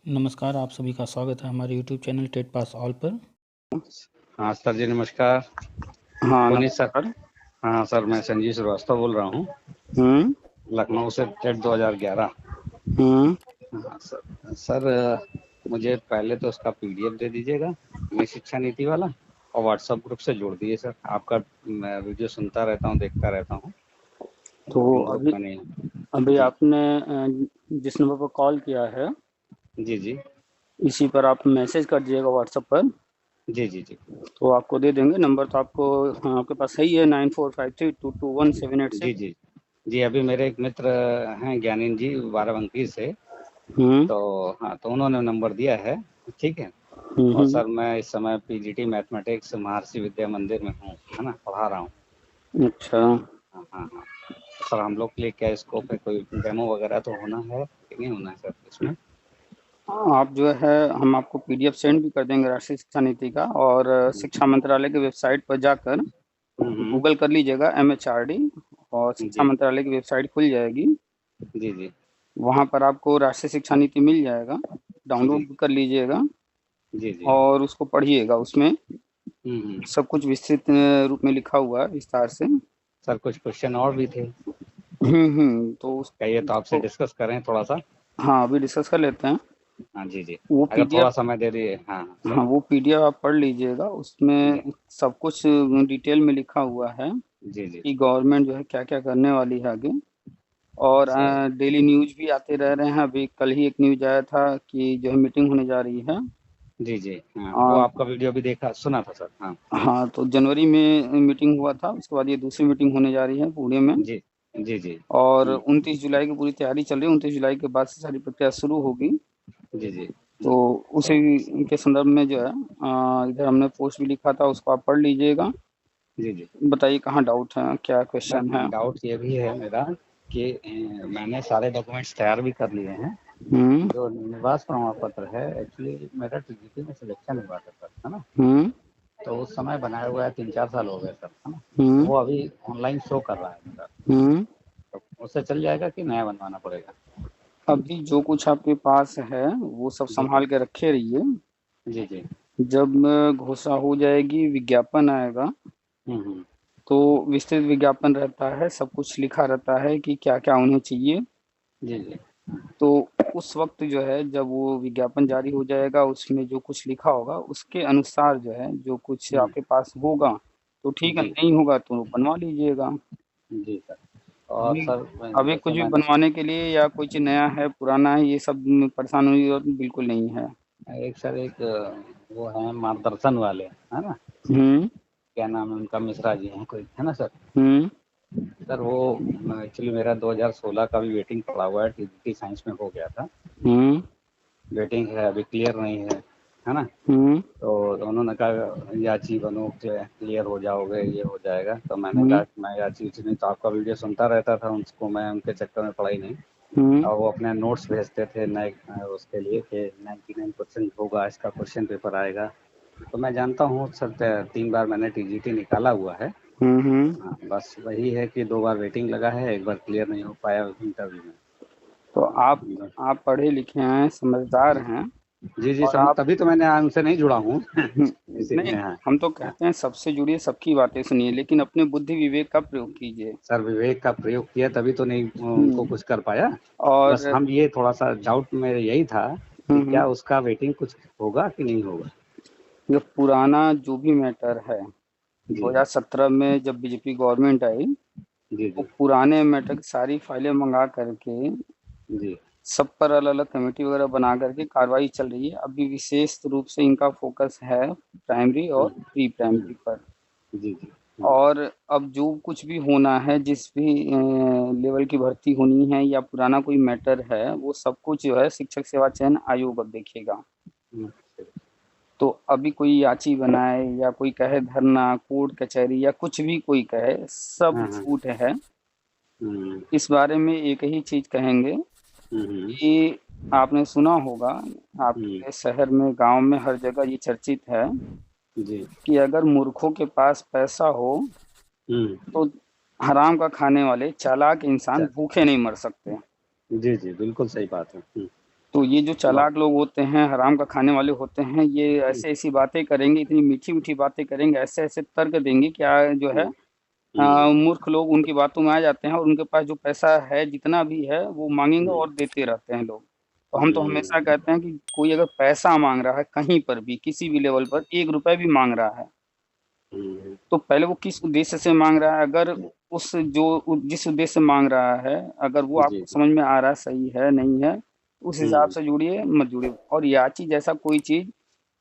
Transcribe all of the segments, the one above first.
नमस्कार, आप सभी का स्वागत है हमारे YouTube channel TET pass all पर। हाँ सर जी, नमस्कार। हाँ पुनीत सर। नमस्कार। हाँ सर, मैं संजीव श्रीवास्तव बोल रहा हूँ, हम्म लखनऊ से, टेट 2011। हम्म हाँ सर। मुझे पहले तो उसका पीडीएफ दे दीजिएगा, नई शिक्षा नीति वाला, और व्हाट्सएप ग्रुप से जोड़ दीजिए सर। आपका मैं वीडियो सुनता रहता हूँ, देखता रहता हूँ, तो लेकिन वो अभी मैंने। अभी जी आपने जिस नंबर पर कॉल किया है जी जी इसी पर आप मैसेज कर दीजिएगा व्हाट्सएप पर, जी जी जी तो आपको दे देंगे नंबर। तो आपको, हाँ, आपके पास सही है 9453221786। जी जी जी। अभी मेरे एक मित्र हैं ज्ञानीन जी, बाराबंकी से। हम्म तो हाँ, तो उन्होंने नंबर दिया है। ठीक है। और हम्म सर, मैं इस समय पीजीटी मैथमेटिक्स महर्षि विद्या मंदिर में हूँ, है ना, पढ़ा रहा हूँ। अच्छा। हाँ हाँ हाँ। सर, हम लोग के लिए क्या स्कोप है? कोई डेमो वगैरह तो होना है कि नहीं होना है सर इसमें? हाँ, आप जो है, हम आपको पीडीएफ सेंड भी कर देंगे राष्ट्रीय शिक्षा नीति का। और शिक्षा मंत्रालय की वेबसाइट पर जाकर हम्म। गूगल कर लीजिएगा MHRD, और शिक्षा जी मंत्रालय की वेबसाइट खुल जाएगी। जी जी वहाँ पर आपको राष्ट्रीय शिक्षा नीति मिल जाएगा, जी डाउनलोड कर लीजिएगा जी जी। और उसको पढ़िएगा। उसमें हम्म। सब कुछ विस्तृत रूप में लिखा हुआ है, विस्तार से। सर, कुछ क्वेश्चन और भी थे, तो कहिए तो आपसे उसको, डिस्कस करें थोड़ा सा। हाँ, अभी डिस्कस कर लेते हैं। हाँ जी जी। वो अगर थोड़ा पीडीएफ, समय दे दिए। हाँ हाँ, सर। हाँ, वो पीडीएफ आप पढ़ लीजिएगा। जी उसमें सब कुछ डिटेल में लिखा हुआ है जी जी। कि गवर्नमेंट जो है क्या क्या करने वाली है आगे। और अच्छा। डेली न्यूज भी आते रह रहे हैं। अभी कल ही एक न्यूज आया था कि जो है मीटिंग होने जा रही है। जी जी हाँ, वो आ, आपका वीडियो भी देखा, सुना था सर। हाँ हाँ, तो जनवरी में मीटिंग हुआ था, उसके बाद ये दूसरी मीटिंग होने जा रही है पुणे में। जी जी जी। और 29 जुलाई की पूरी तैयारी चल रही है। 29 जुलाई के बाद से सारी प्रक्रिया शुरू होगी। जी जी। तो उसी के संदर्भ में जो है, इधर हमने पोस्ट भी लिखा था, उसको आप पढ़ लीजिएगा। जी जी। बताइए कहाँ डाउट है, क्या सर, क्वेश्चन है। डाउट ये भी है मेरा कि मैंने सारे डॉक्यूमेंट्स तैयार भी कर लिए हैं। हम्म जो निवास प्रमाण पत्र है, एक्चुअली मेरा टीजीटी में सिलेक्शन हुआ था सर, है ना। हम्म तो उस समय बनाया हुआ है, 3-4 साल हो गए सर, है ना। तो हम्म वो अभी ऑनलाइन शो कर रहा है मेरा। हम्म तो उससे चल जाएगा कि नया बनवाना पड़ेगा? अभी जो कुछ आपके पास है वो सब जी जी संभाल के रखे रहिए। जी जी। जब घोषणा हो जाएगी, विज्ञापन आएगा, हम्म। तो विस्तृत विज्ञापन रहता है, सब कुछ लिखा रहता है कि क्या क्या उन्हें चाहिए। जी जी तो उस वक्त जो है, जब वो विज्ञापन जारी हो जाएगा, उसमें जो कुछ लिखा होगा उसके अनुसार जो है, जो कुछ हम्म, आपके पास होगा तो ठीक है, जी नहीं होगा तो बनवा लीजिएगा। जी सर। और अभी सर, अभी जैसे कुछ भी मैंने बनवाने के लिए या कोई चीज नया है पुराना है, ये सब परेशान होने की जरूरत बिल्कुल नहीं है। एक सर, एक वो है मार्गदर्शन वाले, है ना, हम्म क्या नाम है उनका, मिश्रा जी हैं कोई, है ना सर। हम्म सर, वो एक्चुअली मेरा 2016 का भी वेटिंग पड़ा हुआ है, टीजीटी साइंस में हो गया था। हम्म वेटिंग है, अभी क्लियर नहीं है ना। हम्म तो उन्होंने कहा याची बनो, क्लियर हो जाओगे, ये हो जाएगा। तो मैंने कहा हम्म कि मैं याची उची नहीं, तो आपका वीडियो सुनता रहता था, उनको मैं उनके चक्कर में पड़ा ही नहीं। हम्म और वो अपने नोट्स भेजते थे नए उसके लिए कि 99% होगा, इसका क्वेश्चन पेपर आएगा। तो मैं जानता हूँ सर, 3 बार मैंने टीजीटी निकाला हुआ है। हम्म। हाँ, बस वही है कि 2 बार वेटिंग लगा है, एक बार क्लियर नहीं हो पाया इंटरव्यू में। तो आप पढ़े लिखे हैं, समझदार हैं। जी जी, और समझ, आप, तभी तो मैंने उनसे नहीं जुड़ा हूँ इसीलिए। नहीं, हाँ हम तो हाँ। कहते हैं सबसे जुड़िए, सबकी बातें सुनिए, लेकिन अपने बुद्धि विवेक का प्रयोग कीजिए। सर, विवेक का प्रयोग किया तभी तो नहीं उनको हम्म कुछ कर पाया। बस और हम ये थोड़ा सा डाउट मेरे यही था कि हम्म क्या उसका वेटिंग कुछ होगा कि नहीं होगा। ये पुराना जो भी मैटर है, जी 2017 में जब बीजेपी गवर्नमेंट आई, जी वो जी पुराने मैटर की सारी फाइलें मंगा करके जी सब पर अलग अलग कमेटी वगैरह बना करके कार्रवाई चल रही है। अभी विशेष रूप से इनका फोकस है प्राइमरी और हम्म, प्री प्राइमरी पर। जी जी और अब जो कुछ भी होना है, जिस भी लेवल की भर्ती होनी है या पुराना कोई मैटर है, वो सब कुछ जो है शिक्षक सेवा चयन आयोग अब देखेगा। हम्म, तो अभी कोई याची बनाए या कोई कहे धरना, कोर्ट कचहरी या कुछ भी कोई कहे, सब हाँ हाँ। झूठ है। हम्म इस बारे में एक ही चीज कहेंगे हम्म कि आपने सुना होगा, हम्म, आपके शहर में, गांव में, हर जगह ये चर्चित है जी। कि अगर मूर्खों के पास पैसा हो हम्म। तो हराम का खाने वाले चालाक इंसान अच्छा। भूखे नहीं मर सकते। जी जी, बिल्कुल सही बात है। तो ये जो चालाक लोग होते हैं, हराम का खाने वाले होते हैं, ये ऐसी-ऐसी बातें करेंगे, इतनी मीठी-मीठी बातें करेंगे, ऐसे-ऐसे तर्क देंगे कि जो है मूर्ख लोग उनकी बातों में आ जाते हैं और उनके पास जो पैसा है, जितना भी है, वो माँगेंगे और देते रहते हैं लोग। तो हम तो हमेशा कहते हैं कि कोई अगर पैसा माँग रहा है कहीं पर भी, किसी भी लेवल पर, ₹1 भी माँग रहा है, तो पहले वो किस उद्देश्य से माँग रहा है? अगर जिस उद्देश्य से माँग रहा है, अगर वो जी, आपको समझ में आ रहा है, सही है, नहीं है, उस हिसाब हुँ, से जुड़िए, मत जुड़िए। और याची जैसा कोई चीज़,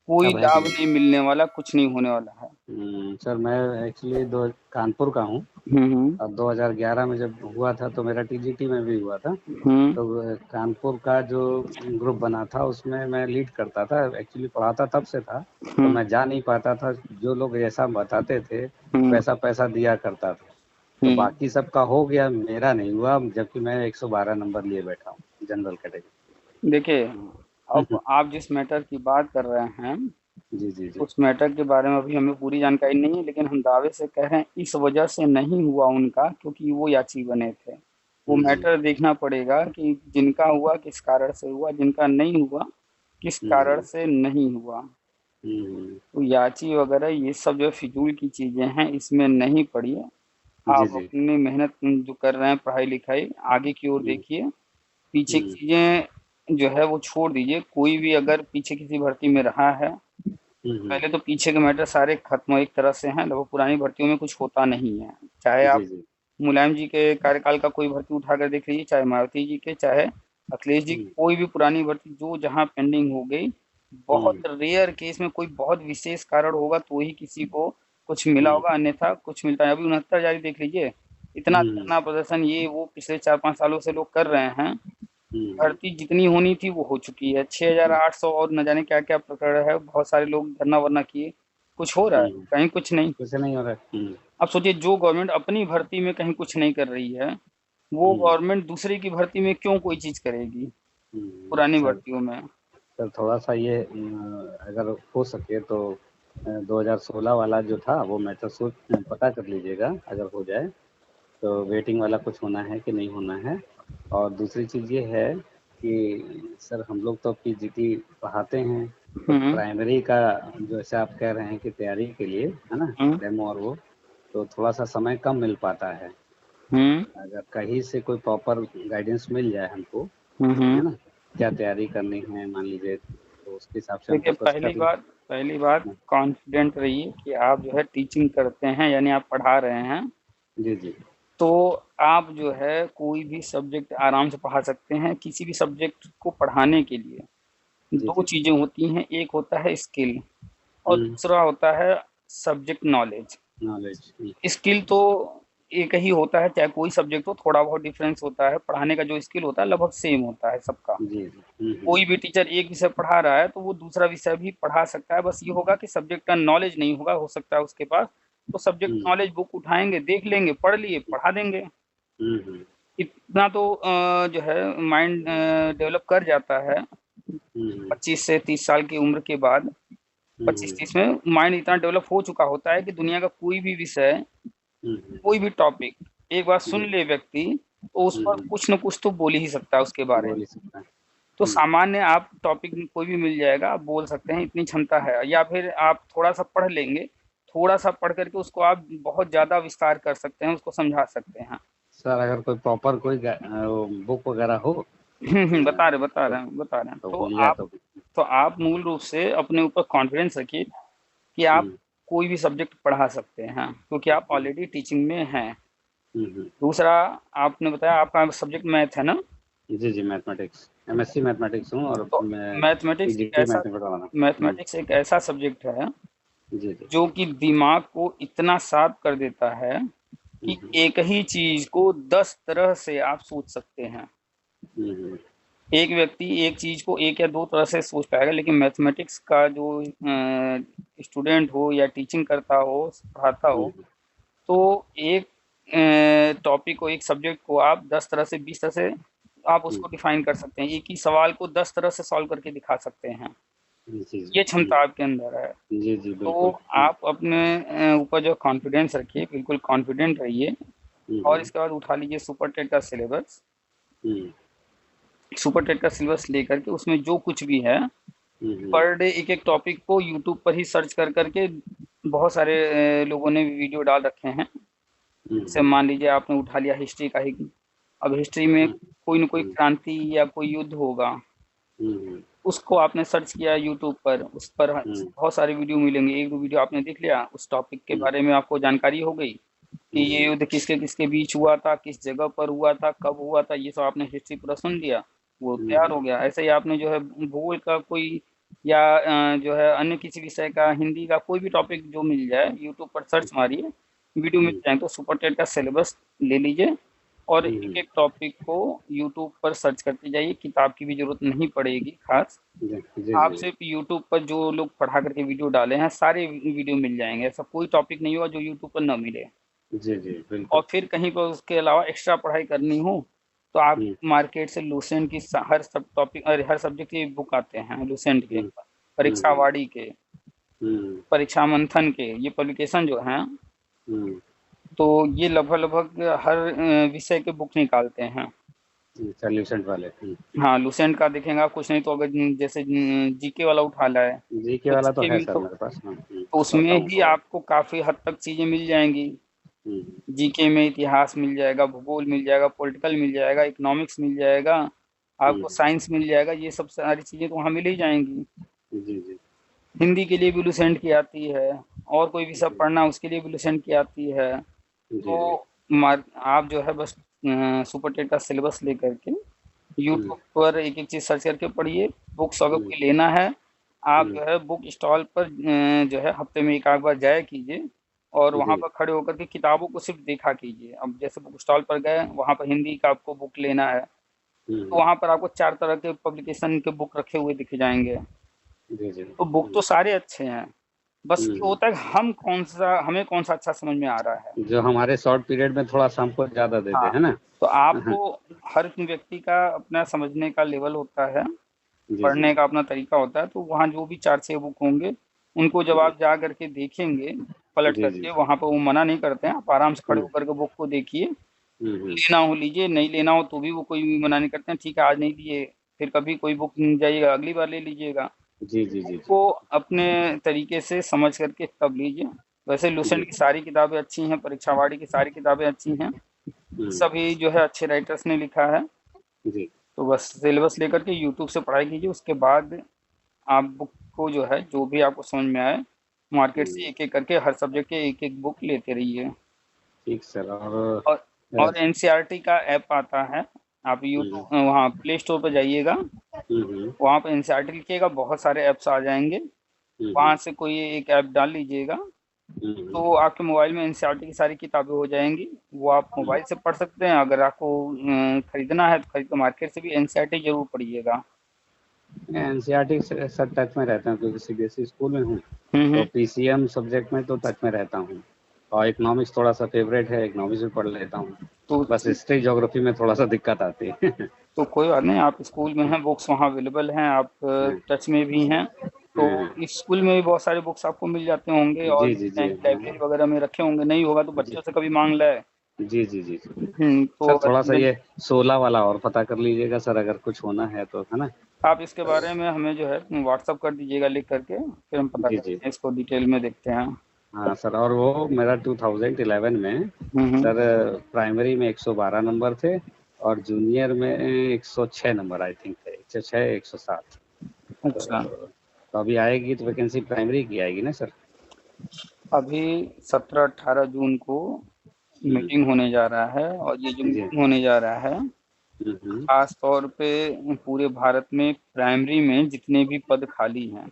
कोई अब है लाभ नहीं। नहीं मिलने वाला, कुछ नहीं होने वाला है। सर मैं एक्चुअली दो कानपुर का हूँ। हुँ, हुँ। और 2011 में जब हुआ था तो मेरा टीजीटी में भी हुआ था। हुँ, तो कानपुर का जो ग्रुप बना था उसमें मैं लीड करता था। एक्चुअली पढ़ाता तब से था, तो हुँ, मैं जा नहीं पाता था। जो लोग जैसा बताते थे हुँ, वैसा पैसा दिया करता था। तो हुँ। बाकी सबका हो गया, मेरा नहीं हुआ, जबकि मैं 112 नंबर लिए बैठा हूँ जनरल कैटेगरी। देखिए, अब आप जिस मैटर की बात कर रहे हैं, जी, जी, जी। उस मैटर के बारे में अभी हमें पूरी जानकारी नहीं है, लेकिन हम दावे से कह रहे हैं इस वजह से नहीं हुआ उनका क्योंकि वो याची बने थे। वो जी। मैटर देखना पड़ेगा कि जिनका हुआ किस कारण से हुआ, जिनका नहीं हुआ किस कारण हुँ, से नहीं हुआ। हुँ। तो याची वगैरह ये सब जो फिजूल की चीज़ें हैं, इसमें नहीं पड़िए। जी, आप जी। अपनी मेहनत जो कर रहे हैं, पढ़ाई लिखाई आगे की ओर हुँ, देखिए। पीछे की हुँ, चीज़ें जो है वो छोड़ दीजिए। कोई भी अगर पीछे किसी भर्ती में रहा है, हुँ, हुँ। पहले तो पीछे के मैटर सारे खत्म एक तरह से हैं, लगभग पुरानी भर्तियों में कुछ होता नहीं है। चाहे जी, आप जी। मुलायम जी के कार्यकाल का कोई भर्ती उठाकर देख लीजिए, चाहे मायावती जी के, चाहे अखिलेश जी की, हुँ, कोई भी पुरानी भर्ती जो जहाँ पेंडिंग हो गई, बहुत हुँ, रेयर केस में कोई बहुत विशेष कारण होगा तो ही किसी को कुछ मिला हुँ, होगा, अन्यथा कुछ मिलता है। अभी 69 जारी देख लीजिए, इतना हुँ, धरना प्रदर्शन ये वो पिछले 4-5 सालों से लोग कर रहे हैं। हुँ, भर्ती जितनी होनी थी वो हो चुकी है। हुँ, 6,800 और न जाने क्या-क्या प्रकरण है। बहुत सारे लोग धरना-वरना किए। कुछ हो रहा है? हुँ। कहीं कुछ नहीं। कुछ नहीं हो रहा है। हुँ, अब सोचिए जो गवर्नमेंट अपनी भर्ती में कहीं कुछ नहीं कर रही है, वो हुँ, गवर्नमेंट दूसरे की भर्ती में क्यों कोई चीज़ करेगी, पुरानी सर भर्तियों में? सर थोड़ा-सा ये अगर हो सके तो 2016 वाला जो था वो मैटर पता कर लीजिएगा अगर हो जाए, तो वेटिंग वाला कुछ होना है कि नहीं होना है। और दूसरी चीज़ ये है कि सर हम लोग तो पीजीटी पढ़ाते हैं, तो हुँ, प्राइमरी का जैसे आप कह रहे हैं कि तैयारी के लिए, है ना? हुँ, डेमो और वो, तो थोड़ा-सा समय कम मिल पाता है। हुँ, अगर कहीं से कोई प्रॉपर गाइडेंस मिल जाए हमको, हुँ, है हुँ। ना? क्या तैयारी करनी है मान लीजिए, तो उसके हिसाब से हम देखिए फ़ोकस कर लें। पहली बात कॉन्फिडेंट रहिए कि आप जो है टीचिंग करते हैं यानी आप पढ़ा रहे हैं। जी, जी। तो आप जो है कोई भी सब्जेक्ट आराम से पढ़ा सकते हैं। किसी भी सब्जेक्ट को पढ़ाने के लिए जी, 2 जी। चीज़ें होती हैं, एक होता है स्किल और हुँ, दूसरा होता है सब्जेक्ट नॉलेज। नॉलेज। हुँ, स्किल तो एक ही होता है, चाहे कोई सब्जेक्ट हो, थोड़ा बहुत डिफरेंस होता है। पढ़ाने का जो स्किल होता है लगभग सेम होता है सबका। जी, जी। हुँ, हुँ, कोई भी टीचर एक विषय पढ़ा रहा है, तो वो दूसरा विषय भी पढ़ा सकता है, बस ये होगा कि सब्जेक्ट का नॉलेज नहीं होगा, हो सकता है उसके पास। तो सब्जेक्ट हुँ, नॉलेज बुक उठाएँगे, देख लेंगे, पढ़ लिए, पढ़ा देंगे। हुँ, हुँ, इतना तो जो है माइंड डेवलप कर जाता है हुँ, 25 से 30 साल की उम्र के बाद। हुँ, हुँ, 25-30 में माइंड इतना डेवलप हो चुका होता है कि दुनिया का कोई भी विषय, हुँ, हुँ, कोई भी टॉपिक एक बार सुन जी। ले व्यक्ति, तो उस हुँ, पर हुँ, कुछ न कुछ तो बोल ही सकता है उसके बारे बोल में। ही सकता है। तो हुँ, सामान्य आप टॉपिक कोई भी मिल जाएगा, आप बोल सकते हैं, इतनी क्षमता है। या फिर आप थोड़ा-सा पढ़ लेंगे, थोड़ा-सा पढ़ कर के उसको आप बहुत ज़्यादा विस्तार कर सकते हैं, उसको समझा सकते हैं। सर अगर कोई प्रॉपर कोई वो बुक वगैरह हो तो बता रहे हैं। तो बोलिएगा तो। तो आप मूल रूप से अपने ऊपर कॉन्फिडेंस रखिए कि आप हुँ, कोई भी सब्जेक्ट पढ़ा सकते हैं, क्योंकि आप हुँ, ऑलरेडी टीचिंग में हैं। हुँ, हुँ। दूसरा, आपने बताया आपका सब्जेक्ट मैथ है ना? जी, जी, मैथमेटिक्स। एमएससी मैथमेटिक्स हूँ और तो मैं मैथमेटिक्स एक पीजीटी ऐसा मैथ में पढ़ा रहा हूँ। हुँ, मैथमेटिक्स एक ऐसा सब्जेक्ट है जी, जी। जो कि दिमाग को इतना शार्प कर देता है हुँ, कि हुँ, एक ही चीज़ को 10 तरह से आप सोच सकते हैं। हुँ, हुँ, एक व्यक्ति एक चीज़ को 1 या 2 तरह से सोच पाएगा, लेकिन मैथमेटिक्स का जो स्टूडेंट हो या टीचिंग करता हो, पढ़ाता हुँ, हो, हुँ, तो एक टॉपिक को, एक सब्जेक्ट को आप 10 तरह से, 20 तरह से आप हुँ, उसको डिफ़ाइन कर सकते हैं। एक ही सवाल को 10 तरह से सॉल्व करके दिखा सकते हैं। जी, जी। ये हुँ, क्षमता आपके अंदर है। जी, जी, तो बिल्कुल। हुँ, आप अपने ऊपर जो कॉन्फिडेंस रखिए, बिल्कुल कॉन्फिडेंट रहिए हुँ, और हुँ, इसके बाद उठा लीजिए सुपर टेट का सिलेबस। हुँ, सुपर टेट का सिलेबस लेकर के उसमें जो कुछ भी है पर डे एक एक टॉपिक को यूट्यूब पर ही सर्च कर करके बहुत सारे लोगों ने वीडियो डाल रखे हैं। जैसे मान लीजिए आपने उठा लिया हिस्ट्री का ही, अब हिस्ट्री में कोई न कोई क्रांति या कोई युद्ध होगा, उसको आपने सर्च किया यूट्यूब पर, उस पर बहुत सारे वीडियो मिलेंगे। एक दो वीडियो आपने देख लिया, उस टॉपिक के बारे में आपको जानकारी हो गई कि ये युद्ध किसके किसके बीच हुआ था, किस जगह पर हुआ था, कब हुआ था, ये सब आपने हिस्ट्री पूरा सुन लिया, वो तैयार हो गया। ऐसे ही आपने जो है भूगोल का कोई या जो है अन्य किसी विषय का, हिंदी का कोई भी टॉपिक जो मिल जाए यूट्यूब पर सर्च मारिए, वीडियो मिल जाए, तो सुपर टेट का सिलेबस ले लीजिए और एक एक टॉपिक को यूट्यूब पर सर्च करते जाइए। किताब की भी जरूरत नहीं पड़ेगी खास, आप सिर्फ यूट्यूब पर जो लोग पढ़ा करके वीडियो डाले हैं सारे वीडियो मिल जाएंगे। ऐसा कोई टॉपिक नहीं होगा जो यूट्यूब पर न मिले। जी जी बिल्कुल। और फिर कहीं पर उसके अलावा एक्स्ट्रा पढ़ाई करनी हो तो आप मार्केट से लूसेंट की हर सब टॉपिक और हर सब्जेक्ट की बुक आते हैं लूसेंट के, परीक्षा वाड़ी के, परीक्षा मंथन के, ये पब्लिकेशन जो हैं तो ये लगभग हर विषय के बुक निकालते हैं। लूसेंट वाले। हाँ, लूसेंट का देखेंगे आप, कुछ नहीं तो अगर जैसे जीके वाला उठा ला है, जीके वाला तो है सर मेरे पास। तो उसमें भी आपको काफी हद तक चीजें मिल जाएंगी। जीके में इतिहास मिल जाएगा, भूगोल मिल जाएगा, पॉलिटिकल मिल जाएगा, इकोनॉमिक्स मिल जाएगा, आपको साइंस मिल जाएगा, ये सब सारी चीजें तो वहाँ मिल ही जाएंगी। जी जी। हिंदी के लिए भी लूसेंट की आती है, और कोई विषय पढ़ना उसके लिए भी लूसेंट की आती है। तो आप जो है बस सुपर टेट का सिलेबस लेकर के यूट्यूब पर एक एक चीज सर्च करके पढ़िए। बुक्स अगर कोई लेना है, आप जो है बुक स्टॉल पर जो है हफ्ते में एक आध बार जाया कीजिए और वहाँ पर खड़े होकर के किताबों को सिर्फ देखा कीजिए। अब जैसे बुक स्टॉल पर गए, वहाँ पर हिंदी का आपको बुक लेना है तो वहाँ पर आपको 4 तरह के पब्लिकेशन के बुक रखे हुए दिख जाएंगे। तो बुक तो सारे अच्छे हैं, बस ये होता है हमें कौन सा अच्छा समझ में आ रहा है, जो हमारे शॉर्ट पीरियड में थोड़ा सा हमको ज्यादा देते है ना। तो आपको हर व्यक्ति का अपना समझने का लेवल होता है, पढ़ने का अपना तरीका होता है। तो वहाँ जो भी 4-6 बुक होंगे उनको जब आप जा करके देखेंगे पलट करके, वहाँ पर वो मना नहीं करते हैं, आप आराम से खड़े होकर के बुक को देखिए, लेना हो लीजिए, नहीं लेना हो तो भी वो कोई भी मना नहीं करते हैं। ठीक है, आज नहीं दिए, फिर कभी कोई बुक जाइएगा अगली बार ले लीजिएगा। जी जी जी। वो अपने तरीके से समझ करके तब लीजिए। वैसे लूसेंट की सारी किताबें अच्छी हैं, परीक्षावाड़ी की सारी किताबें अच्छी हैं, सभी जो है अच्छे राइटर्स ने लिखा है। तो बस सिलेबस लेकर के यूट्यूब से पढ़ाई कीजिए, उसके बाद आप बुक को जो है जो भी आपको समझ में आए मार्केट से एक एक करके हर सब्जेक्ट के एक एक बुक लेते रहिए। ठीक सर। और एनसीईआरटी का ऐप आता है, आप यूट्यूब वहाँ प्ले स्टोर पर जाइएगा, वहाँ पर एनसीईआरटी लिखिएगा, बहुत सारे ऐप्स आ जाएंगे, वहाँ से कोई एक ऐप डाल लीजिएगा तो आपके मोबाइल में एनसीईआरटी की सारी किताबें हो जाएंगी। वो आप मोबाइल से पढ़ सकते हैं। अगर आपको खरीदना है तो खरीद के मार्केट से भी एनसीईआरटी जरूर पढ़िएगा। एनसीईआरटी से सर टच में रहता हूँ क्योंकि सीबीएसई स्कूल में हूँ, तो पीसीएम सब्जेक्ट में तो टच में रहता हूँ, और इकोनॉमिक्स थोड़ा सा फेवरेट है, इकोनॉमिक्स भी पढ़ लेता हूँ। तो बस हिस्ट्री ज्योग्राफी में थोड़ा सा दिक्कत आती है। तो कोई बात नहीं, आप स्कूल में हैं, बुक्स वहाँ अवेलेबल हैं, आप टच में भी हैं, तो इस स्कूल में भी बहुत सारे बुक्स आपको मिल जाते होंगे और लाइब्रेरी वगैरह में रखे होंगे, नहीं होगा तो बच्चों से कभी मांग लाए। जी जी जी। तो सर थोड़ा सा ये 16 वाला और पता कर लीजिएगा सर, अगर कुछ होना है तो, है ना। आप इसके बारे में हमें जो है व्हाट्सअप कर दीजिएगा लिख करके, फिर हम पता करते हैं, इसको डिटेल में देखते हैं। हाँ सर, और वो मेरा 2011 में सर प्राइमरी में 112 नंबर थे और जूनियर में 106 नंबर आई थिंक थे, 106 107। अच्छा, तो अभी आएगी तो वैकेंसी प्राइमरी की आएगी ना सर। अभी 17-18 जून को मीटिंग होने जा रहा है, और ये जो मीटिंग होने जा रहा है खास तौर पे पूरे भारत में प्राइमरी में जितने भी पद खाली हैं,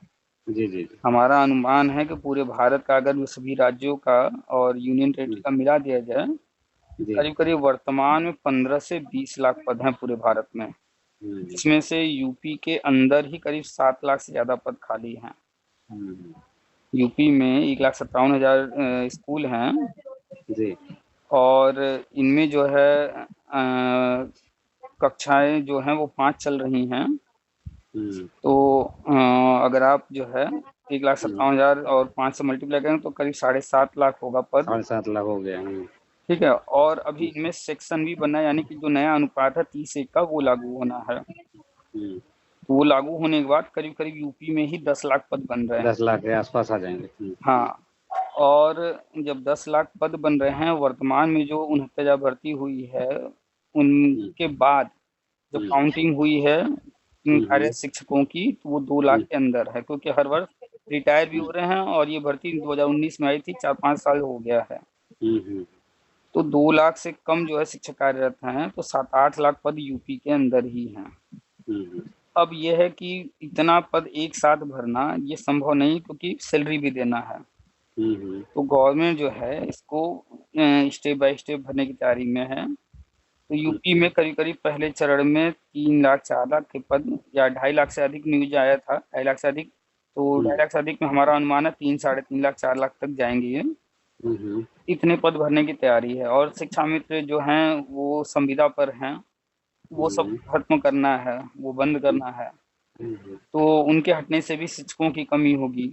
जी जी, हमारा अनुमान है कि पूरे भारत का अगर सभी राज्यों का और यूनियन टेरिटरी का मिला दिया जाए, करीब करीब वर्तमान में 15 से 20 लाख पद हैं पूरे भारत में, जिसमें से यूपी के अंदर ही करीब 7 लाख से ज्यादा पद खाली हैं। यूपी में 1,57,000 स्कूल हैं जी, और इनमें जो है कक्षाएं जो हैं वो 5 चल रही हैं। तो अगर आप जो है 1,57,000 और 5 से मल्टीप्लाई करें तो करीब 7.5 लाख होगा पद। 7.5 लाख हो गया। ठीक है, और अभी इनमें सेक्शन भी बना है, यानी कि जो नया अनुपात है 30:1 का वो लागू होना है। तो वो लागू होने के बाद करीब करीब यूपी में ही 10 लाख पद बन रहे हैं। 10 लाख के आसपास आ जाएंगे। हाँ, और जब 10 लाख पद बन रहे हैं, वर्तमान में जो 69,000 भर्ती हुई है, उनके बाद जो हम्म, काउंटिंग हुई है हम्म, कार्य शिक्षकों की, तो वो 2 लाख हम्म, के अंदर है, क्योंकि हर वर्ष रिटायर भी हो रहे हैं और ये भर्ती 2019 में आई थी, 4-5 साल हो गया है। हम्म, तो 2 लाख से कम जो है शिक्षक कार्यरत हैं, तो 7-8 लाख पद यूपी के अंदर ही हैं। हम्म, अब ये है कि इतना पद एक साथ भरना ये संभव नहीं, क्योंकि सैलरी भी देना है। तो गवर्नमेंट जो है इसको स्टेप बाय स्टेप भरने की तैयारी में है। तो यूपी में करीब करीब पहले चरण में 3 लाख 4 लाख के पद या 2.5 लाख से अधिक न्यूज आया था, 2.5 लाख से अधिक। तो 2.5 लाख से अधिक में हमारा अनुमान है 3-3.5 लाख 4 लाख तक जाएंगे ये। इतने पद भरने की तैयारी है, और शिक्षा मित्र जो हैं वो संविदा पर हैं, वो सब खत्म करना है, वो बंद करना है। तो उनके हटने से भी शिक्षकों की कमी होगी।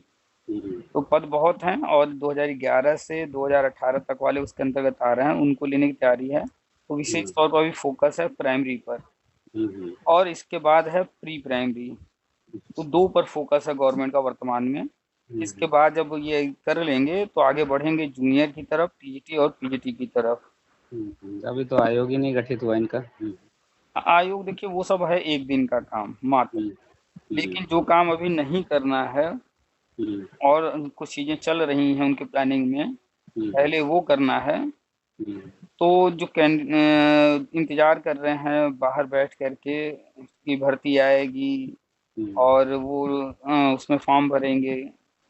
तो पद बहुत हैं, और 2011 से 2018 तक वाले उसके अंतर्गत आ रहे हैं, उनको लेने की तैयारी है। तो विशेष तौर पर अभी फोकस है प्राइमरी पर, और इसके बाद है प्री प्राइमरी। तो 2 पर फोकस है गवर्नमेंट का वर्तमान में। इसके बाद जब ये कर लेंगे तो आगे बढ़ेंगे जूनियर की तरफ, टीजीटी और पीजीटी की तरफ। अभी तो आयोग ही नहीं गठित हुआ इनका। आयोग देखिए वो सब है एक दिन का काम मात्र, लेकिन जो काम अभी नहीं करना है और कुछ चीज़ें चल रही हैं उनके प्लानिंग में, पहले वो करना है। तो जो इंतज़ार कर रहे हैं बाहर बैठ कर के कि भर्ती आएगी और वो उसमें फॉर्म भरेंगे,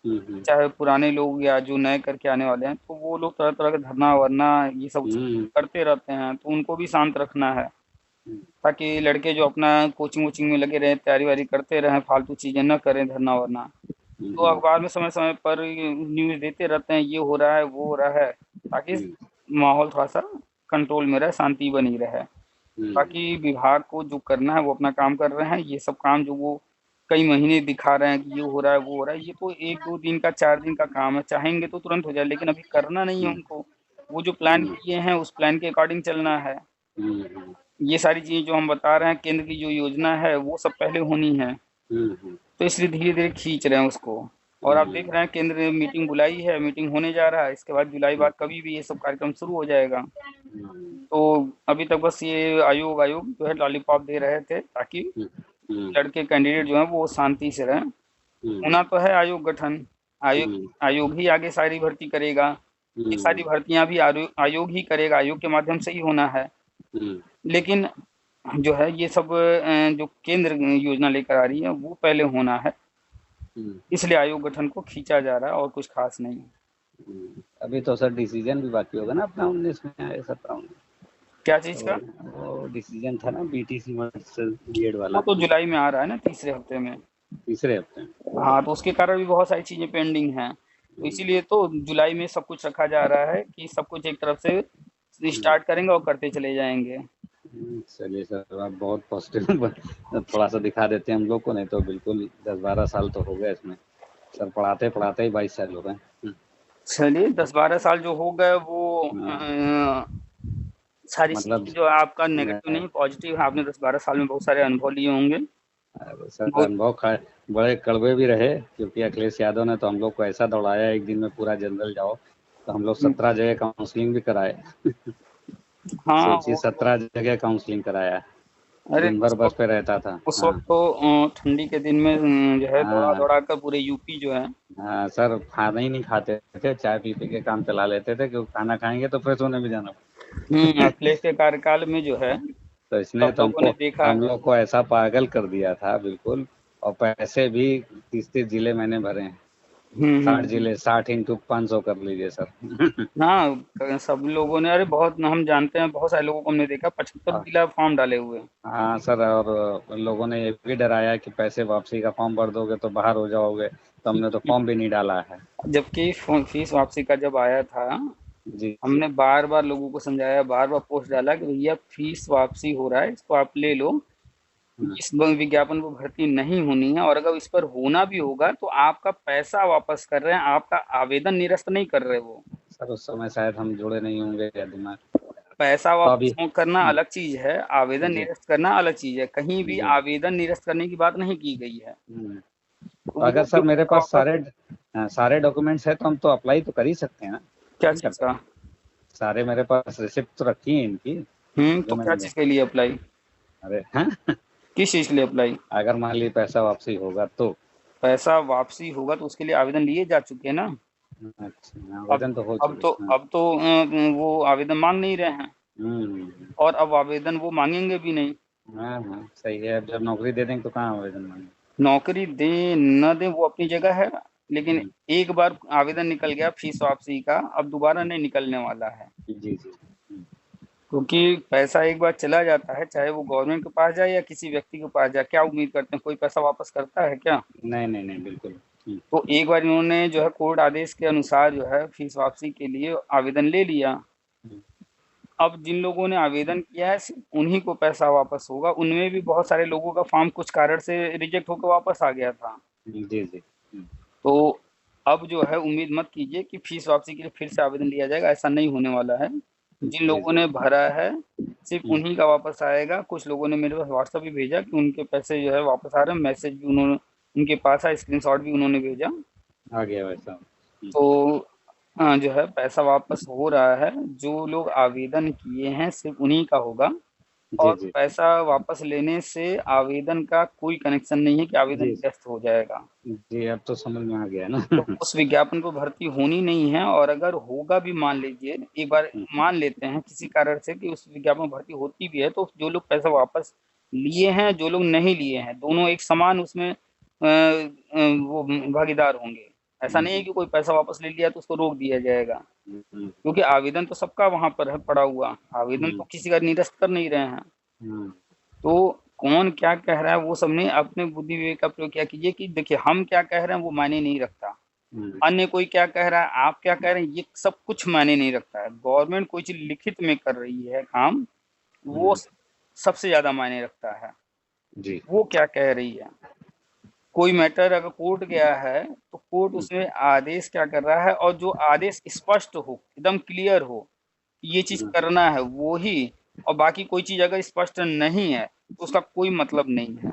चाहे पुराने लोग या जो नए करके आने वाले हैं, तो वो लोग तरह तरह का धरना वरना ये सब करते रहते हैं, तो उनको भी शांत रखना है, ताकि लड़के जो अपना कोचिंग वोचिंग में लगे रहें, तैयारी वारी करते रहें, फालतू चीज़ें न करें धरना वरना। तो अखबार में समय समय पर न्यूज़ देते रहते हैं, ये हो रहा है वो हो रहा है, ताकि माहौल थोड़ा सा कंट्रोल में रहे, शांति बनी रहे। बाकी विभाग को जो करना है वो अपना काम कर रहे हैं। ये सब काम जो वो कई महीने दिखा रहे हैं कि ये हो रहा है वो हो रहा है, ये तो 1-2 दिन का 4 दिन का काम है, चाहेंगे तो तुरंत हो जाए, लेकिन अभी करना नहीं है उनको। वो जो प्लान किए हैं उस प्लान के अकॉर्डिंग चलना है। ये सारी चीज़ें जो हम बता रहे हैं, केंद्र की जो योजना है वो सब पहले होनी है, तो इसलिए धीरे धीरे खींच रहे हैं उसको। और आप देख रहे हैं केंद्र ने मीटिंग बुलाई है, मीटिंग होने जा रहा है, इसके बाद जुलाई बाद कभी भी ये सब कार्यक्रम शुरू हो जाएगा। तो अभी तक बस ये आयोग आयोग जो है लॉलीपॉप दे रहे थे, ताकि लड़के कैंडिडेट जो हैं वो शांति से रहें। होना तो है आयोग गठन, आयोग ही आगे सारी भर्ती करेगा, ये सारी भर्तियां भी आयोग ही करेगा, आयोग के माध्यम से ही होना है। लेकिन जो है ये सब जो केंद्र योजना लेकर आ रही है वो पहले होना है, इसलिए आयोग गठन को खींचा जा रहा है, और कुछ खास नहीं। अभी तो सर डिसीजन भी बाकी होगा ना अपना 19 में या 17 में। क्या चीज का? वो डिसीजन था ना बीटीसी बीएड वो वाला, तो जुलाई में आ रहा है ना, तीसरे हफ्ते में। तीसरे हफ्ते में। हाँ, तो उसके कारण भी बहुत सारी चीजें पेंडिंग हैं, तो इसीलिए तो जुलाई में सब कुछ रखा जा रहा है कि सब कुछ एक तरफ से स्टार्ट करेंगे और करते चले जाएंगे। चलिए सर, आप बहुत पॉजिटिव थोड़ा सा दिखा देते हैं हम लोग को, नहीं तो बिल्कुल 10-12 साल तो हो गए इसमें सर, पढ़ाते पढ़ाते ही 22 साल हो गए। चलिए 10-12 साल जो हो गए वो सारी मतलब चीजें जो आपका नेगेटिव नहीं पॉजिटिव है, आपने 10-12 साल में बहुत सारे अनुभव लिए होंगे। सर अनुभव बड़े कड़वे भी रहे, क्योंकि अखिलेश यादव ने तो हम लोग को ऐसा दौड़ाया एक दिन में पूरा जनरल जाओ, तो हम लोग 17 जगह काउंसलिंग भी कराए। हाँ सोचिए 17 जगह काउंसलिंग कराया, अरे दिन भर बस पे रहता था। उस हाँ वक्त तो ठंडी के दिन में जो है दौड़ा हाँ दौड़ा कर पूरे यूपी जो है। हाँ सर, खाना ही नहीं खाते थे, चाय पी पी के काम चला लेते थे, क्योंकि खाना खाएंगे तो फ्रेश होने भी जाना। अखिलेश के कार्यकाल में जो है तो इसने सब तो लोगों ने देखा। हम लोग को ऐसा पागल कर दिया था बिल्कुल। और पैसे भी 30-30 जिले मैंने भरे हैं, 60 जिले, 60 इंटू 500 कर लीजिए सर। हाँ सब लोगों ने, अरे बहुत हम जानते हैं, बहुत सारे लोगों को हमने देखा 75 जिला फॉर्म डाले हुए। हाँ सर, और लोगों ने ये भी डराया कि पैसे वापसी का फॉर्म भर दोगे तो बाहर हो जाओगे, तो हमने तो फॉर्म भी नहीं डाला है। जबकि फीस वापसी का जब आया था, जी जी। हमने बार बार लोगों को समझाया, बार बार पोस्ट डाला कि भैया फीस वापसी हो रहा है, इसको आप ले लो, इस विज्ञापन पर भर्ती नहीं होनी है, और अगर इस पर होना भी होगा तो आपका पैसा वापस कर रहे हैं, आपका आवेदन निरस्त नहीं कर रहे वो। सर उस समय शायद हम जुड़े नहीं होंगे या दिमाग पैसा तो अभी वापस करना अलग चीज है, आवेदन जी निरस्त करना अलग चीज है। कहीं भी जी आवेदन निरस्त करने की बात नहीं की गई है। तो वो अगर जो सर मेरे पैसा पास वापस, सारे डॉक्यूमेंट्स है तो हम तो अप्लाई तो कर ही सकते हैं ना, क्या नहीं कर चीज का? सकते? सारे मेरे पास रिसिप्ट तो रखी है इनकी, तो जो क्या मैंने। चीज के लिए अप्लाई? अरे हाँ, किस चीज के लिए अप्लाई? अगर मान लीजिए पैसा वापसी होगा तो। पैसा वापसी होगा तो उसके लिए आवेदन लिए जा चुके हैं ना। अच्छा, अब आवेदन तो हो अब चुके तो हैं। अब तो वो आवेदन मांग नहीं रहे हैं, हम्म। और अब आवेदन वो मांगेंगे भी नहीं। हाँ हाँ सही है, अब जब नौकरी दे देंगे तो कहाँ आवेदन मांगे। नौकरी दें न दें वो अपनी जगह है, लेकिन हम्म, एक बार आवेदन निकल गया फीस वापसी का, अब दोबारा नहीं निकलने वाला है। जी जी। क्योंकि पैसा एक बार चला जाता है, चाहे वो गवर्नमेंट के पास जाए या किसी व्यक्ति के पास जाए, क्या उम्मीद करते हैं कोई पैसा वापस करता है क्या? नहीं नहीं नहीं बिल्कुल। तो एक बार इन्होंने जो है कोर्ट आदेश के अनुसार जो है फीस वापसी के लिए आवेदन ले लिया। हम्म, अब जिन लोगों ने आवेदन किया है सिर्फ उन्हीं को पैसा वापस होगा। उनमें भी बहुत सारे लोगों का फॉर्म कुछ कारण से रिजेक्ट होकर वापस आ गया था। जी जी। तो अब जो है उम्मीद मत कीजिए कि फीस वापसी के लिए फिर से आवेदन लिया जाएगा, ऐसा नहीं होने वाला है। जिन जी लोगों जी। ने भरा है सिर्फ हम्म, उन्हीं का वापस आएगा। कुछ लोगों ने मेरे पास व्हाट्सएप भी भेजा कि उनके पैसे जो है वापस आ रहे हैं, मैसेज भी उन्होंने उनके पास है, स्क्रीनशॉट भी उन्होंने भेजा। आ गया वैसा। तो जो है पैसा वापस हो रहा है। जो लोग आवेदन किए हैं सिर्फ उन्हीं का होगा, जी और जी पैसा वापस लेने से आवेदन का कोई कनेक्शन नहीं है कि आवेदन जी निरस्त हो जाएगा। जी, अब तो समझ में आ गया ना। तो उस विज्ञापन पर भर्ती होनी नहीं है, और अगर होगा भी, मान लीजिए एक बार मान लेते हैं किसी कारण से कि उस विज्ञापन में भर्ती होती भी है, तो जो लोग पैसा वापस लिए हैं, जो लोग नहीं लिए हैं, दोनों एक समान उसमें वो भागीदार होंगे। ऐसा नहीं है कि कोई पैसा वापस ले लिया तो उसको रोक दिया जाएगा, हम्म, क्योंकि आवेदन तो सबका वहां पर है पड़ा हुआ। आवेदन तो किसी का निरस्त कर नहीं रहे हैं। हम्म, तो कौन क्या कह रहा है वो सब नहीं, अपने बुद्धि विवेक का प्रयोग क्या कीजिए कि देखिए हम क्या कह रहे हैं वो मायने नहीं रखता, हम्म, अन्य कोई क्या कह रहा है, आप क्या कह रहे हैं, ये सब कुछ मायने नहीं रखता है। गवर्नमेंट कोई चीज लिखित में कर रही है काम, वो हम्म, सबसे ज्यादा मायने रखता है। जी। वो क्या कह रही है, कोई मैटर अगर कोर्ट गया है तो कोर्ट हम्म, उसमें आदेश क्या कर रहा है, और जो आदेश स्पष्ट हो, एकदम क्लियर हो, ये चीज हम्म, करना है वो ही। और बाकी कोई चीज अगर स्पष्ट नहीं है तो उसका कोई मतलब नहीं है।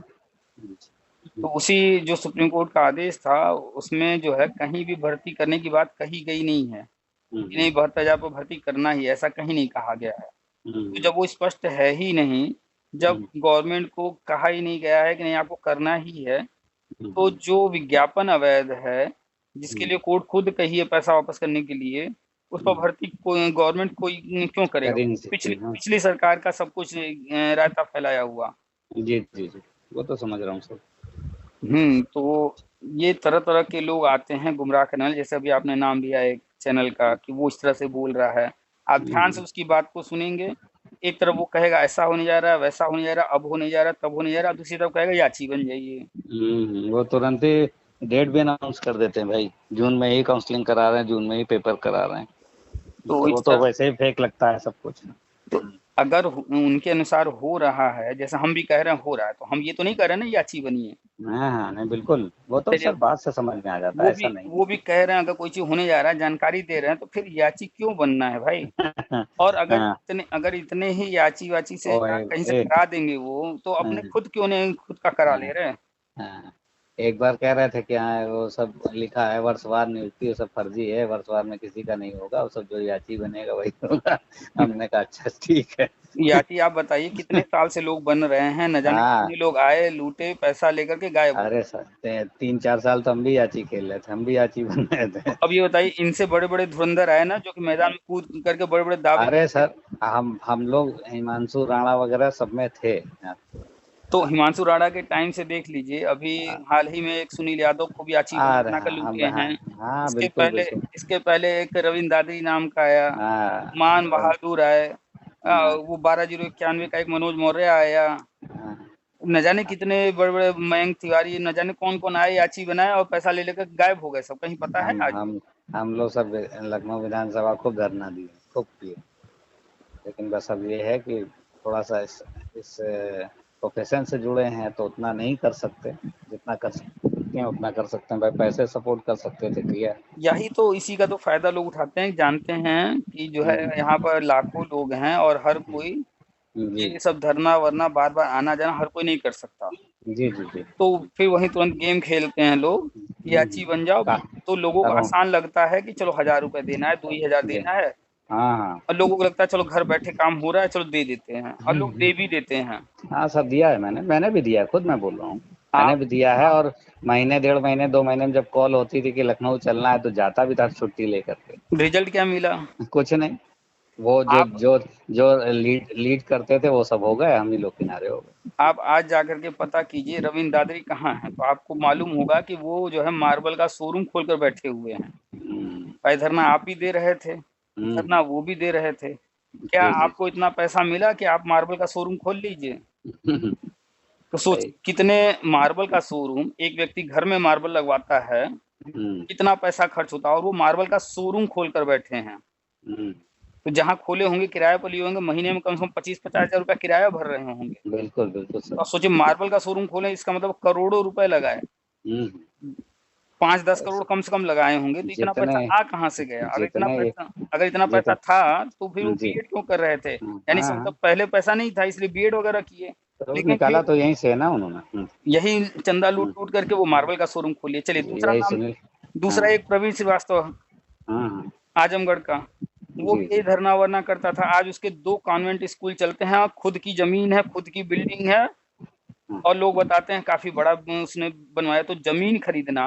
तो उसी जो सुप्रीम कोर्ट का आदेश था उसमें जो है कहीं भी भर्ती करने की बात कही गई नहीं है कि हम्म, नहीं 72,000 पर भर्ती करना ही है, ऐसा कहीं नहीं कहा गया है। तो हम्म, जब वो स्पष्ट है ही नहीं, जब हम्म, गवर्नमेंट को कहा ही नहीं गया है कि नहीं आपको करना ही है, तो हम्म, जो विज्ञापन अवैध है, जिसके हम्म, लिए कोर्ट खुद कही है पैसा वापस करने के लिए, उस पर हम्म, भर्ती कोई गवर्नमेंट कोई क्यों करेगा? कर ही नहीं सकते, पिछली हाँ। पिछली सरकार का सब कुछ रायता फैलाया हुआ। जी जी जी, वो तो समझ रहा हूँ सर। तो ये तरह-तरह के लोग आते हैं गुमराह करने वाले, जैसे अभी आपने नाम लिया एक चैनल का कि वो इस तरह से बोल रहा है। आप ध्यान से हम्म, उसकी बात को सुनेंगे, एक तरफ वो कहेगा ऐसा होने जा रहा है, वैसा होने जा रहा है, अब होने जा रहा है, तब होने जा रहा है, दूसरी तरफ कहेगा याची बन जाइए। वो तुरंत ही डेट भी अनाउंस कर देते हैं भाई, जून में ही काउंसलिंग करा रहे हैं, जून में ही पेपर करा रहे हैं। तो तो वो इस तो तरह, वैसे ही फेक लगता है सब कुछ। तो अगर उनके अनुसार हो रहा है, जैसे हम भी कह रहे हैं हो रहा है, तो हम ये तो नहीं कह रहे ना याची बनिए। हाँ हाँ नहीं बिल्कुल, वो तो चलिए, सर बात से समझ में आ जाता है, वो ऐसा भी नहीं वो भी कह रहे हैं अगर कोई चीज होने जा रहा है, जानकारी दे रहे हैं, तो फिर याची क्यों बनना है भाई? है। और हाँ, अगर इतने ही याची वाची से ओ कहीं से करा देंगे वो, तो अपने हाँ, खुद क्यों नहीं खुद का करा ले हाँ, रहे हैं? हाँ। एक बार कह रहे थे कि हाँ वो सब लिखा है वर्षवार नियुक्ति, वो सब फर्जी है, वर्षवार में किसी का नहीं होगा, वो सब जो याची बनेगा वही होगा। हमने कहा अच्छा ठीक है। याची आप बताइए कितने साल से लोग बन रहे हैं, न जाने हाँ, कितने लोग आए, लूटे, पैसा लेकर के गायब हो अरे गए। सर 3-4 साल तो हम भी याची खेल रहे थे, हम भी याची बन रहे तो थे। अब ये बताइए, इनसे बड़े बड़े धुरंधर आए ना जो कि मैदान में कूद करके बड़े बड़े दावे अरे करते सर, थे। हम लोग हिमांशु राणा वगैरह सब में थे। हाँ, तो हिमांशु राणा के टाइम से देख लीजिए, अभी हाल ही में एक सुनील यादव को भी याची आ रहे बनाकर हैं हम, लूटे हाँ हैं। हाँ इसके बिल्कुल पहले बिल्कुल। इसके पहले एक रविंद्र दादरी नाम का आया, हाँ मान बहादुर आए, हाँ वो 12,091 का एक मनोज मौर्य आया, हाँ। न जाने कितने बड़े बड़े मयंक तिवारी, न जाने कौन कौन आए, याची बनाए और पैसा ले लेकर गायब हो गए सब, कहीं पता है हम आज भी? हम हम लोग सब लखनऊ विधानसभा खूब धरना दिए, खूब किए। लेकिन बस अब ये है कि थोड़ा सा इस प्रोफेशन से जुड़े हैं तो उतना नहीं कर सकते जितना कर सकते। सकते हैं उतना कर सकते हैं भाई, पैसे सपोर्ट कर सकते थे, किया। यही तो, इसी का तो फायदा लोग उठाते हैं, जानते हैं कि जो है हम्म, यहाँ पर लाखों लोग हैं और हर कोई जी ये सब धरना वरना बार बार आना जाना हर कोई नहीं कर सकता। जी जी जी। तो फिर वहीं तुरंत गेम खेलते हैं लोग कि हम्म, याची बन जाओ। का तो लोगों को करो आसान लगता है कि चलो 1000 रुपए देना है, 2000 जी। देना है, हाँ हाँ। और लोगों को लगता है चलो घर बैठे काम हो रहा है, चलो दे देते हैं, और लोग हम्म, दे भी देते हैं। हाँ सब दिया है, मैंने भी दिया है, खुद मैं बोल रहा हूँ, मैंने आप भी दिया है। और महीने 1.5 महीने 2 महीने में जब कॉल होती थी कि लखनऊ चलना है तो जाता भी था छुट्टी लेकर के। रिजल्ट क्या मिला? कुछ नहीं, वो जो आप जो जो लीड लीड करते थे वो सब हो गए, हम ही लोग किनारे हो गए। आप आज जाकर के पता कीजिए रविंद्र दादरी कहाँ है, तो आपको मालूम होगा कि वो जो है मार्बल का शोरूम खोलकर बैठे हुए हैं। हम्म, भाई धरना आप भी दे रहे थे, हम्म, धरना वो भी दे रहे थे। क्या जी जी। आपको इतना पैसा मिला कि आप मार्बल का शोरूम खोल लीजिए? तो सोच सही। कितने मार्बल का शोरूम एक व्यक्ति घर में मार्बल लगवाता है, हम्म, कितना पैसा खर्च होता है, और वो मार्बल का शोरूम खोल कर बैठे हैं। हम्म, तो जहाँ खोले होंगे किराए पर लिए होंगे, महीने में कम से कम 25-50 हज़ार रुपया किराया भर रहे होंगे। बिल्कुल बिल्कुल तो सर। आप सोचिए मार्बल का शोरूम खोले, इसका मतलब करोड़ों रुपए लगाए, हम्म, 5-10 करोड़ कम से कम लगाए होंगे। तो इतना जितने पैसा आ कहाँ से गया? जितने अगर इतना पैसा जितने था तो फिर वो जी। बीएड क्यों कर रहे थे? यानी हाँ इसका हाँ, मतलब पहले पैसा नहीं था इसलिए बीएड वगैरह किए। तो लेकिन निकाला फिर तो यहीं से है ना उन्होंने। यही चंदा लूट हम्म, लूट करके वो मार्बल का शोरूम खोलिए। चलिए दूसरा यही नाम, सुनील। दूसरा हाँ एक प्रवीण श्रीवास्तव, हाँ हाँ। आजमगढ़ का। वो जी भी यही जी। धरना वरना करता था। आज उसके 2 कॉन्वेंट स्कूल चलते हैं, खुद की जमीन है, खुद की बिल्डिंग है, हाँ, और लोग बताते हैं काफी बड़ा उसने बनवाया। तो जमीन खरीदना,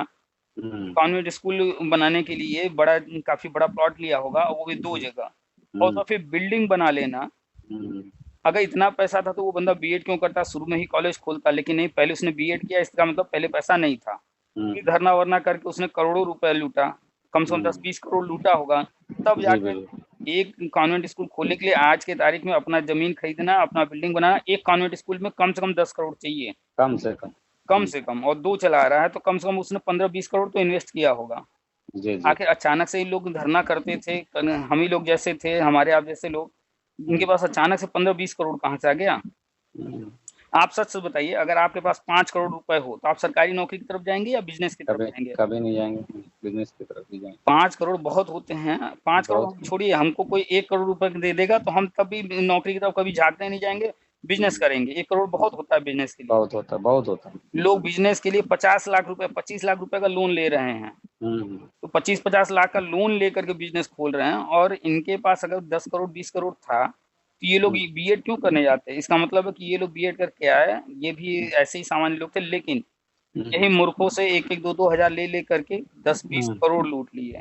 हम्म, कॉन्वेंट स्कूल बनाने के लिए बड़ा, काफी बड़ा प्लॉट लिया होगा, और वो भी 2 जगह, और हम्म, तो फिर बिल्डिंग बना लेना। हम्म, अगर इतना पैसा था तो वो बंदा बीएड क्यों करता? शुरू में ही कॉलेज खोलता। लेकिन नहीं, पहले उसने बीएड किया, इसका मतलब पहले पैसा नहीं था। फिर हम्म, धरना वरना करके उसने करोड़ों रुपए लूटा, कम से कम हम्म, 10-20 करोड़ लूटा होगा। तब जी जाके बिल्कुल। एक कॉन्वेंट स्कूल खोलने के लिए आज के तारीख में अपना जमीन खरीदना, अपना बिल्डिंग बनाना, एक कॉन्वेंट स्कूल में कम से कम 10 करोड़ चाहिए, कम से कम। कम से कम। और 2 चला रहा है तो कम से कम उसने 15-20 करोड़ तो इन्वेस्ट किया होगा। जी जी। आखिर अचानक से ही लोग धरना करते थे, हम ही लोग जैसे थे, हमारे आप जैसे लोग, इनके हम्म, पास अचानक से 15-20 करोड़ कहाँ से आ गया? हम्म, आप सच से बताइए, अगर आपके पास 5 करोड़ रुपए हो तो आप सरकारी नौकरी की तरफ जाएंगे या बिजनेस की तरफ कभी जाएंगे? कभी नहीं जाएंगे, बिजनेस की तरफ ही जाएंगे। 5 करोड़ बहुत होते हैं। 5 बहुत। करोड़ छोड़िए, हमको कोई 1 करोड़ रुपए दे देगा तो हम तभी नौकरी की तरफ कभी झांकने नहीं जाएंगे, बिजनेस हम्म, करेंगे। 1 करोड़ बहुत होता है बिजनेस के लिए। बहुत होता है, बहुत होता है। लोग बिजनेस के लिए 50 लाख रुपए, 25 लाख रुपए का लोन ले रहे हैं। हम्म, तो 25-50 लाख का लोन लेकर के बिजनेस खोल रहे हैं, और इनके पास अगर 10 करोड़ 20 करोड़ था तो ये लोग हम्म, बीएड क्यों करने जाते? इसका मतलब है कि ये लोग बीएड करके आए, ये भी ऐसे ही सामान्य लोग थे, लेकिन हम्म, यही मूर्खों से 1-1 2-2 हजार ले ले करके 10-20 हम्म, करोड़ लूट लिए।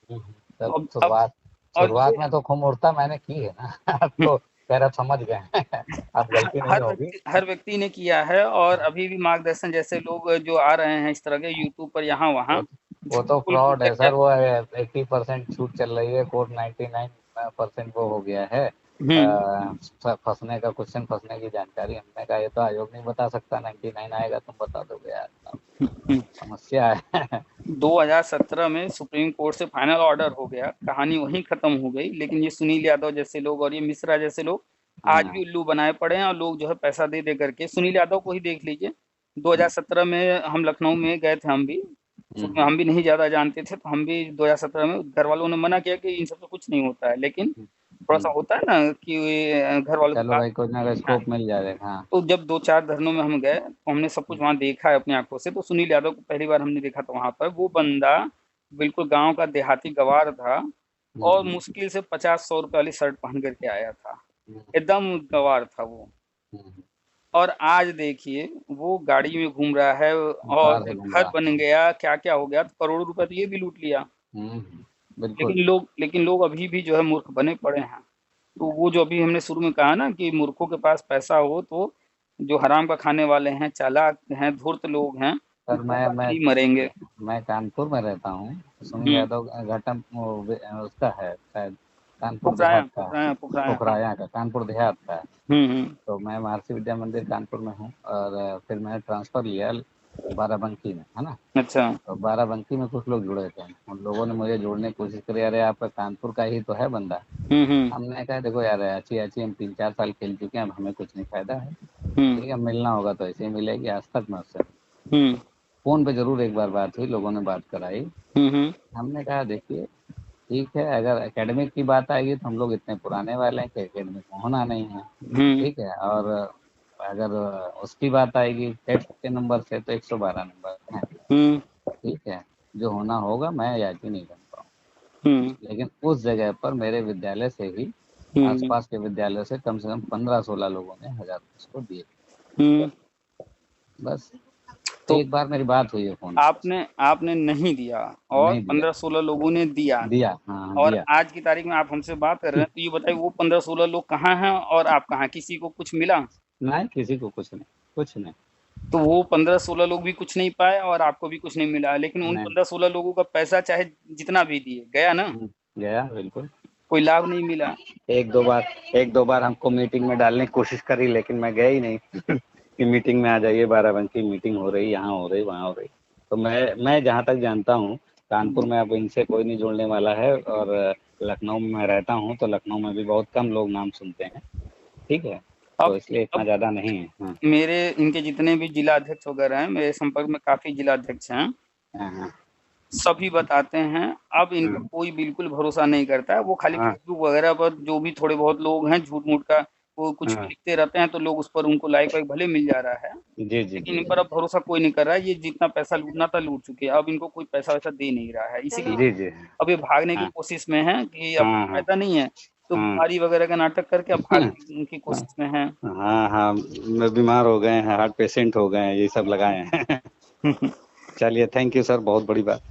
तब तो अब शुरुआत और शुरुआत ये में तो खूब मूर्खता मैंने की है ना। अब तो कह रहा समझ गए। अब गलती नहीं होगी। हर व्यक्ति ने किया है, और अभी भी मार्गदर्शन जैसे लोग जो आ रहे हैं इस तरह के यूट्यूब पर यहाँ वहाँ, वो वो तो बिल्कुल फ्रॉड है उनके सर, वो 80% छूट चल रही है, कोर्ट 99% वो हो गया है। हम्म फंसने का, क्वेश्चन फंसने की जानकारी, हमने कहा ये तो आयोग नहीं बता सकता, 99 आएगा तुम बता दोगे यार, हम्म। समस्या है। 2017 में सुप्रीम कोर्ट से फाइनल ऑर्डर हो गया, कहानी वहीं खत्म हो गई। लेकिन ये सुनील यादव जैसे लोग और ये मिश्रा जैसे लोग आज भी हाँ, उल्लू बनाए पड़े हैं, और लोग जो है पैसा दे दे करके, सुनील यादव को ही देख लीजिए। हम्म, 2017 में हम लखनऊ में गए थे, हम भी, उसमें हम्म, हम भी नहीं ज़्यादा जानते थे, तो हम भी 2017 में, घर वालों ने मना किया कि इन सब से कुछ नहीं होता है, लेकिन थोड़ा सा हम्म, होता है ना कि घर वालों की चलो बात। भाई कुछ ना कुछ हाँ, स्कोप मिल जाएगा। हाँ। तो जब 2-4 धरनों में हम गए तो हमने सब कुछ वहाँ देखा है अपनी आंखों से। तो सुनील यादव को पहली बार हमने देखा था वहाँ पर। वो बंदा बिल्कुल गांव का देहाती गवार था, और हम्म, मुश्किल से 50-100 रुपए वाली शर्ट पहन करके आया था, हम्म, एकदम गवार था वो। हम्म, और आज देखिए वो गाड़ी में घूम रहा है, और कार से घूम घर रहा। बन गया, क्या क्या हो गया, तो करोड़ों रुपए तो ये भी लूट लिया। बिल्कुल। लेकिन लोग अभी भी जो है मूर्ख बने पड़े हैं। तो वो जो अभी हमने शुरू में कहा ना कि मूर्खों के पास पैसा हो तो जो हराम का खाने वाले हैं, चालाक हैं, धूर्त लोग हैं, वो सर मैं धोखा मैं ही मरेंगे। मैं कानपुर में रहता हूँ। सुनील हुँ, यादव घाटम उसका है शायद, कानपुर फुकराया देहात का है। फुकराया फुकराया हाँ। पोखराया का, कानपुर देहात का है। हुँ, हुँ। तो मैं महर्षि विद्या मंदिर कानपुर में हूँ, और फिर मैंने ट्रांसफ़र लिया बाराबंकी में, है ना। अच्छा। तो बाराबंकी में कुछ लोग जुड़े थे, उन लोगों ने मुझे जोड़ने की कोशिश करी, अरे आपका कानपुर का ही तो है बंदा। हुँ, हुँ, हमने कहा देखो यार, अच्छी अच्छी हम 3-4 साल खेल चुके हैं, अब हमें कुछ नहीं फायदा है। हुँ, ठीक है, मिलना होगा तो ऐसे ही मिलेगी, आज तक मैं उससे। हुँ। फोन पे जरूर एक बार बात हुई, लोगों ने बात कराई। हमने कहा देखिए ठीक है, अगर एकेडमिक की बात आएगी तो हम लोग इतने पुराने वाले हैं कि एकेडमिक में होना नहीं है, ठीक है। और अगर उसकी बात आएगी टेट के नंबर से तो 112 नंबर है, ठीक है। जो होना होगा, मैं याद ही नहीं बन पाऊँ। लेकिन उस जगह पर मेरे विद्यालय से ही आसपास के विद्यालय से कम 15-16 लोगों ने 1000 उसको दिए। बस तो एक बार मेरी बात हुई है फोन। आपने नहीं दिया और 15-16 लोगों ने दिया। हाँ, और दिया। आज की तारीख में आप हमसे बात कर रहे हैं, तो ये बताइए वो 15-16 लोग कहाँ हैं और आप कहाँ? किसी को कुछ मिला? नहीं, किसी को कुछ नहीं, कुछ नहीं। तो वो 15-16 लोग भी कुछ नहीं पाए और आपको भी कुछ नहीं मिला, लेकिन उन 15-16 लोगों का पैसा चाहे जितना भी दिए गया ना? गया, बिल्कुल। कोई लाभ नहीं मिला। एक दो बार हमको मीटिंग में डालने की कोशिश करी, लेकिन मैं गया ही नहीं कि मीटिंग में आ जाइए, बाराबंकी मीटिंग हो रही, यहाँ हो रही, वहाँ हो रही। तो मैं जहाँ तक जानता हूँ, कानपुर में अब इनसे कोई नहीं जुड़ने वाला है, और लखनऊ में मैं रहता हूँ, तो लखनऊ में भी बहुत कम लोग नाम सुनते हैं, ठीक है। तो इसलिए इतना ज्यादा नहीं है। हाँ। मेरे इनके जितने भी जिला अध्यक्ष वगैरह हैं, मेरे संपर्क में काफी जिला अध्यक्ष हैं, सभी बताते हैं। अब इनका कोई बिल्कुल भरोसा नहीं करता है। वो खाली फेसबुक वगैरह पर जो भी थोड़े बहुत लोग हैं झूठ मूठ का वो कुछ भी लिखते रहते हैं, तो लोग उस पर उनको लाइक वाइक भले मिल जा रहा है, लेकिन इन पर अब भरोसा कोई नहीं कर रहा है। ये जितना पैसा लूटना था लूट चुके हैं, अब इनको कोई पैसा वैसा दे नहीं रहा है, इसीलिए अब ये भागने की कोशिश में है कि अब फायदा नहीं है, तो बीमारी वगैरह का नाटक करके अब भागने की कोशिश में है। हाँ, बीमार हो गए हैं, हार्ट पेशेंट हो गए हैं, ये सब लगाए हैं। चलिए, थैंक यू सर, बहुत बड़ी बात,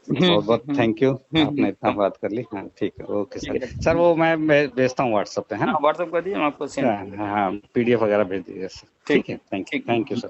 बहुत बहुत थैंक यू, आपने इतना बात कर ली। हाँ, ठीक है, ओके सर। सर वो मैं भेजता हूँ व्हाट्सएप पे, है ना? व्हाट्सएप कर दीजिए, मैं आपको सेंड। हाँ, PDF वगैरह भेज दीजिए सर। ठीक है, थैंक यू सर।